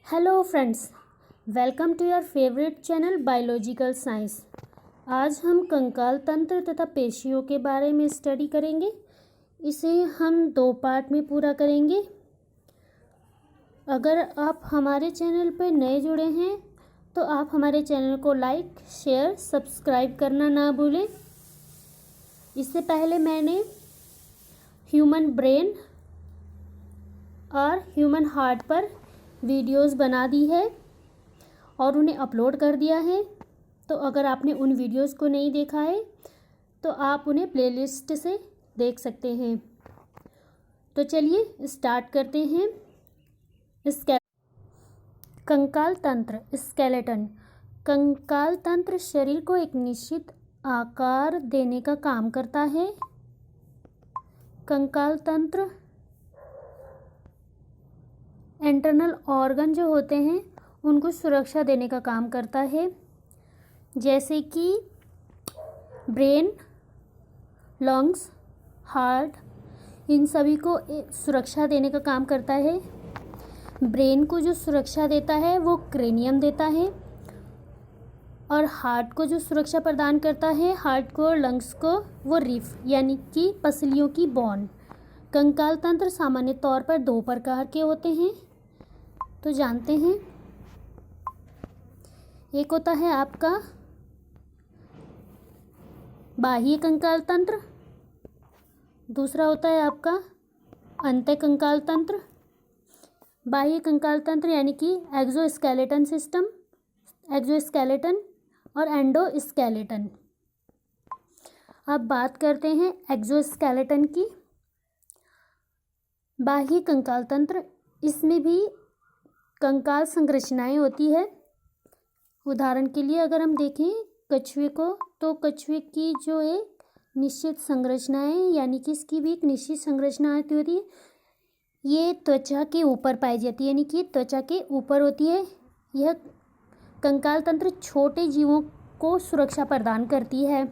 Hello friends, welcome to your favourite channel biological science. आज हम कंकाल तंत्र तथा पेशियों के बारे में स्टडी करेंगे। इसे हम 2 पार्ट में पूरा करेंगे। अगर आप हमारे चैनल पर नए जुड़े हैं तो आप हमारे चैनल को लाइक, शेयर, सब्सक्राइब करना ना भूलें। इससे पहले मैंने ह्यूमन ब्रेन और ह्यूमन हार्ट पर वीडियोस बना दी है और उन्हें अपलोड कर दिया है। तो अगर आपने उन वीडियोस को नहीं देखा है तो आप उन्हें प्लेलिस्ट से देख सकते हैं। तो चलिए स्टार्ट करते हैं। कंकाल तंत्र, स्केलेटन। कंकाल तंत्र शरीर को एक निश्चित आकार देने का काम करता है। कंकाल तंत्र इंटरनल ऑर्गन जो होते हैं उनको सुरक्षा देने का काम करता है, जैसे कि ब्रेन, लंग्स, हार्ट, इन सभी को सुरक्षा देने का काम करता है। ब्रेन को जो सुरक्षा देता है वो क्रेनियम देता है और हार्ट को जो सुरक्षा प्रदान करता है, हार्ट को और लंग्स को, वो रिफ यानी कि पसलियों की बोन। कंकाल तंत्र सामान्य तौर पर 2 प्रकार के होते हैं, तो जानते हैं। एक होता है आपका बाह्य कंकाल तंत्र, दूसरा होता है आपका अंतः कंकाल तंत्र। बाह्य कंकाल तंत्र यानी कि एक्सोस्केलेटन सिस्टम, एक्सोस्केलेटन और एंडोस्केलेटन। अब बात करते हैं एक्सोस्केलेटन की। बाह्य कंकाल तंत्र, इसमें भी कंकाल संरचनाएं होती है। उदाहरण के लिए अगर हम देखें कछुए को, तो कछुए की जो एक निश्चित संरचनाएं यानी कि इसकी भी एक निश्चित संरचना होती है। ये त्वचा के ऊपर पाई जाती है, यानी कि त्वचा के ऊपर होती है। यह कंकाल तंत्र छोटे जीवों को सुरक्षा प्रदान करती है,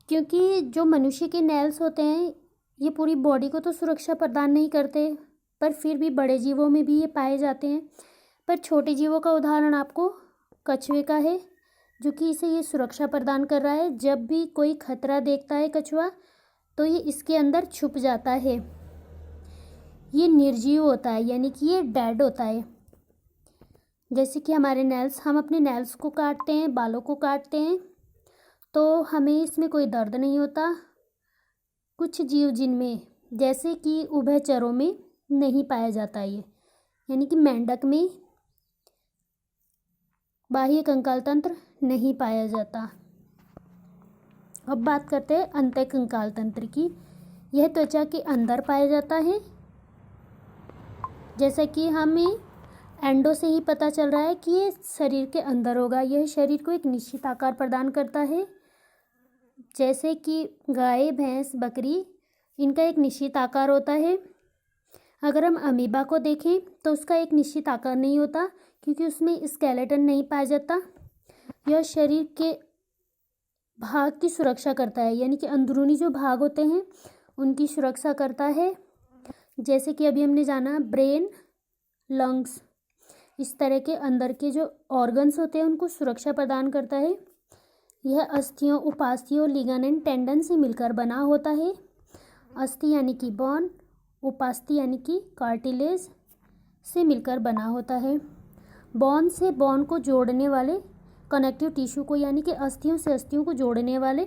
क्योंकि जो मनुष्य के नेल्स होते हैं ये पूरी बॉडी को तो सुरक्षा प्रदान नहीं करते, पर फिर भी बड़े जीवों में भी ये पाए जाते हैं। पर छोटे जीवों का उदाहरण आपको कछुए का है, जो कि इसे ये सुरक्षा प्रदान कर रहा है। जब भी कोई खतरा देखता है कछुआ तो ये इसके अंदर छुप जाता है। ये निर्जीव होता है, यानी कि ये डेड होता है। जैसे कि हमारे नेल्स, हम अपने नेल्स को काटते हैं, बालों को काटते हैं, तो हमें इसमें कोई दर्द नहीं होता। कुछ जीव जिनमें, जैसे कि उभयचरों में नहीं पाया जाता ये, यानी कि मेंढक में बाह्य कंकाल तंत्र नहीं पाया जाता। अब बात करते हैं अंतः कंकाल तंत्र की। यह त्वचा के अंदर पाया जाता है। जैसा कि हमें एंडो से ही पता चल रहा है कि ये शरीर के अंदर होगा। यह शरीर को एक निश्चित आकार प्रदान करता है, जैसे कि गाय, भैंस, बकरी, इनका एक निश्चित आकार होता है। अगर हम अमीबा को देखें तो उसका एक निश्चित आकार नहीं होता, क्योंकि उसमें स्केलेटन नहीं पाया जाता। यह शरीर के भाग की सुरक्षा करता है, यानी कि अंदरूनी जो भाग होते हैं उनकी सुरक्षा करता है। जैसे कि अभी हमने जाना ब्रेन, लंग्स, इस तरह के अंदर के जो ऑर्गन्स होते हैं उनको सुरक्षा प्रदान करता है। यह अस्थियों, उपास्थियों, लिगामेंट, टेंडन से मिलकर बना होता है। अस्थि यानी कि बोन, उपास्थि यानी कि कार्टिलेज से मिलकर बना होता है। बोन से बोन को जोड़ने वाले कनेक्टिव टिश्यू को, यानी कि अस्थियों से अस्थियों को जोड़ने वाले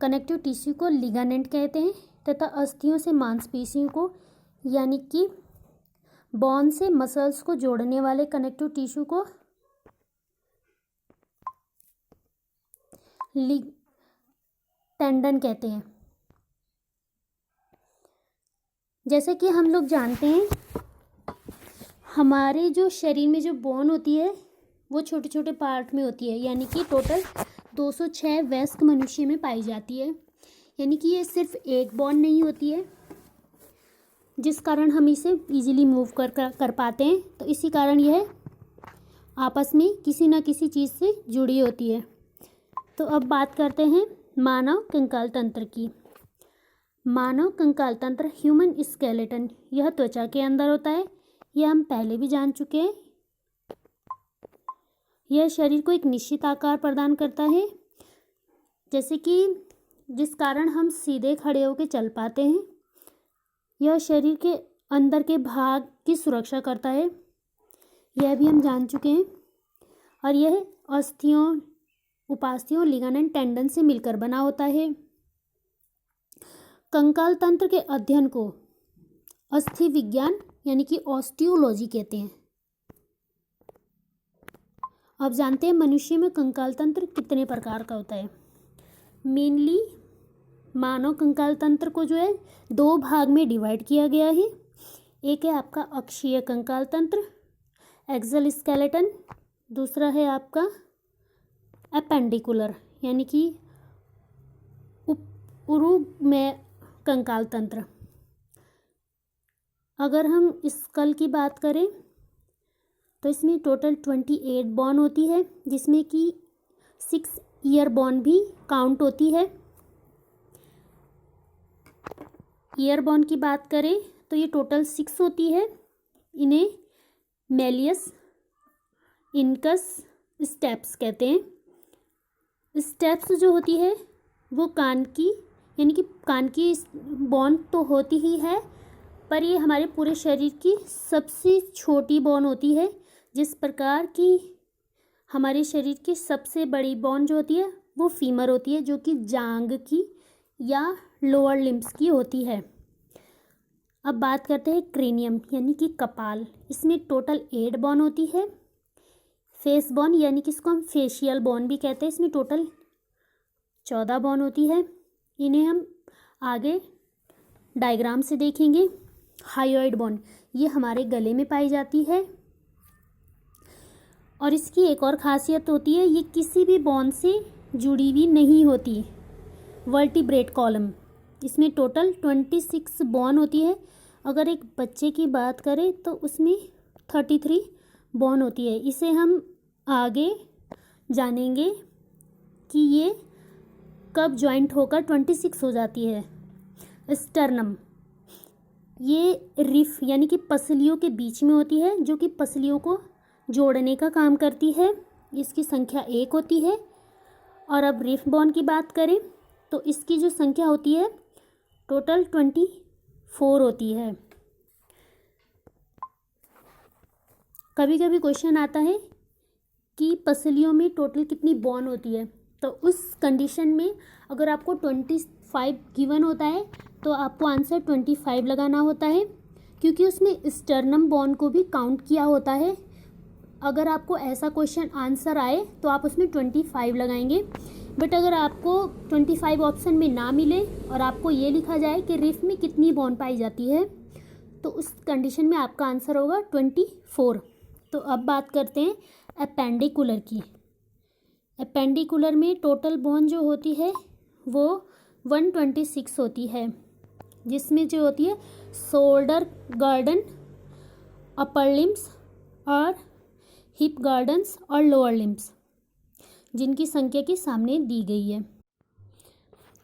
कनेक्टिव टिश्यू को लिगामेंट कहते हैं, तथा अस्थियों से मांसपेशियों को, यानी कि बोन से मसल्स को जोड़ने वाले कनेक्टिव टिश्यू को टेंडन कहते हैं। जैसे कि हम लोग जानते हैं हमारे जो शरीर में जो बोन होती है वो छोटे छोटे पार्ट में होती है, यानी कि टोटल 206 वयस्क मनुष्य में पाई जाती है। यानी कि ये सिर्फ एक बोन नहीं होती है, जिस कारण हम इसे इजीली मूव कर पाते हैं। तो इसी कारण यह आपस में किसी न किसी चीज़ से जुड़ी होती है। तो अब बात करते हैं मानव कंकाल तंत्र की। मानव कंकाल तंत्र ह्यूमन स्केलेटन, यह त्वचा के अंदर होता है। यह हम पहले भी जान चुके हैं। यह शरीर को एक निश्चित आकार प्रदान करता है, जैसे कि जिस कारण हम सीधे खड़े होकर चल पाते हैं। यह शरीर के अंदर के भाग की सुरक्षा करता है, यह भी हम जान चुके हैं। और यह अस्थियों, उपास्थियों, लिगामेंट, टेंडन से मिलकर बना होता है। कंकाल तंत्र के अध्ययन को अस्थि विज्ञान यानी कि ऑस्टियोलॉजी कहते हैं। अब जानते हैं मनुष्य में कंकाल तंत्र कितने प्रकार का होता है। मेनली मानव कंकाल तंत्र को जो है 2 भाग में डिवाइड किया गया है। एक है आपका अक्षीय कंकाल तंत्र, एक्सल स्केलेटन। दूसरा है आपका एपेंडिकुलर यानी कि उरुग में कंकाल तंत्र। अगर हम स्कल की बात करें तो इसमें टोटल 28 बोन होती है, जिसमें कि 6 ईयर बोन भी काउंट होती है। ईयर बोन की बात करें तो ये टोटल 6 होती है। इन्हें मेलियस, इनकस, स्टेप्स कहते हैं। स्टेप्स जो होती है वो कान की यानी कि कान की बोन तो होती ही है, पर ये हमारे पूरे शरीर की सबसे छोटी बोन होती है। जिस प्रकार की हमारे शरीर की सबसे बड़ी बोन जो होती है वो फीमर होती है, जो कि जांग की या लोअर लिम्स की होती है। अब बात करते हैं क्रेनियम यानी कि कपाल। इसमें टोटल 8 बोन होती है। फेस बोन यानी कि इसको हम फेशियल बोन भी कहते हैं, इसमें टोटल 14 बोन होती है। इन्हें हम आगे डायग्राम से देखेंगे। हायोइड बोन ये हमारे गले में पाई जाती है, और इसकी एक और खासियत होती है, ये किसी भी बोन से जुड़ी हुई नहीं होती। वर्टिब्रेट कॉलम, इसमें टोटल 26 बोन होती है। अगर एक बच्चे की बात करें तो उसमें 33 बोन होती है। इसे हम आगे जानेंगे कि ये कब ज्वाइंट होकर 26 हो जाती है। स्टर्नम ये रिफ यानी कि पसलियों के बीच में होती है, जो कि पसलियों को जोड़ने का काम करती है। इसकी संख्या 1 होती है। और अब रिफ बोन की बात करें तो इसकी जो संख्या होती है टोटल 24 होती है। कभी कभी क्वेश्चन आता है कि पसलियों में टोटल कितनी बोन होती है, तो उस कंडीशन में अगर आपको 25 गिवन होता है तो आपको आंसर 25 लगाना होता है, क्योंकि उसमें स्टर्नम बोन को भी काउंट किया होता है। अगर आपको ऐसा क्वेश्चन आंसर आए तो आप उसमें 25 लगाएंगे। बट अगर आपको 25 ऑप्शन में ना मिले और आपको ये लिखा जाए कि रिफ में कितनी बोन पाई जाती है, तो उस कंडीशन में आपका आंसर होगा 24। तो अब बात करते हैं एपेंडिकुलर की। एपेंडिकुलर में टोटल बोन जो होती है वो 126 होती है, जिसमें जो होती है शोल्डर गार्डन, अपर लिम्स और हिप गार्डन्स और लोअर लिम्स, जिनकी संख्या के सामने दी गई है।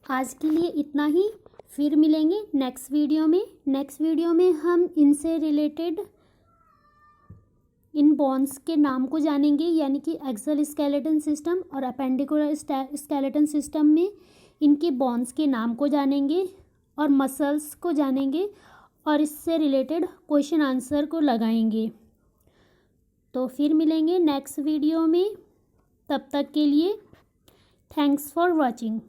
आज के लिए इतना ही, फिर मिलेंगे नेक्स्ट वीडियो में। नेक्स्ट वीडियो में हम इनसे रिलेटेड इन बोन्स के नाम को जानेंगे, यानी कि एक्सल स्केलेटन सिस्टम और अपेंडिकुलर स्केलेटन सिस्टम में इनके बोन्स के नाम को जानेंगे और मसल्स को जानेंगे, और इससे रिलेटेड क्वेश्चन आंसर को लगाएंगे। तो फिर मिलेंगे नेक्स्ट वीडियो में। तब तक के लिए थैंक्स फॉर वॉचिंग।